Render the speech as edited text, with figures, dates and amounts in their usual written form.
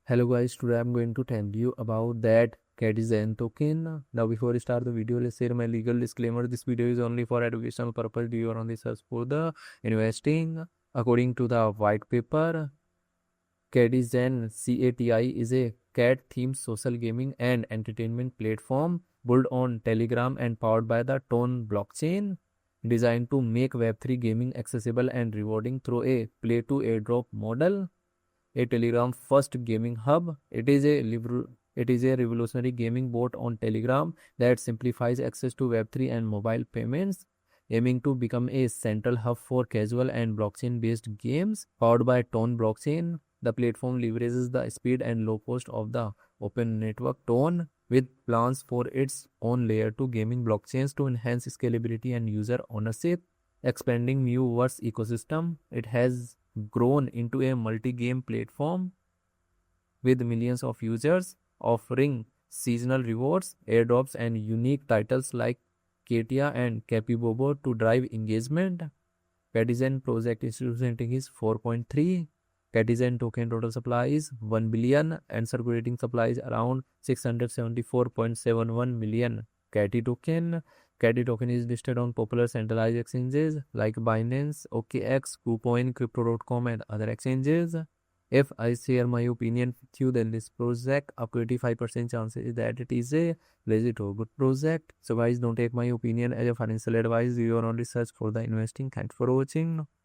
Hello guys, today I'm going to tell you about that Catizen token. Now before we start the video, let's share my legal disclaimer. This video is only for educational purpose. Do your own research for the investing. According to the white paper, Catizen CATI is a cat themed social gaming and entertainment platform built on Telegram and powered by the Tone blockchain, designed to make Web3 gaming accessible and rewarding through a play to airdrop model. A Telegram first gaming hub. It is a revolutionary gaming bot on Telegram that simplifies access to Web3 and mobile payments, aiming to become a central hub for casual and blockchain-based games. Powered by Tone blockchain, the platform leverages the speed and low cost of the open network Tone, with plans for its own layer 2 gaming blockchains to enhance scalability and user ownership. Expanding Miiverse ecosystem, it has grown into a multi-game platform with millions of users, offering seasonal rewards, airdrops, and unique titles like Katia and Capibobo to drive engagement. Catizen project institution rating is 4.3. Catizen token total supply is 1 billion and circulating supply is around 674.71 million CATI token. CATI token is listed on popular centralized exchanges like Binance, OKX, KuCoin, Crypto.com, and other exchanges. If I share my opinion with you, then this project up to 85% chances that it is a legit or good project. So guys, don't take my opinion as a financial advice. Do your own research for the investing. Thanks for watching.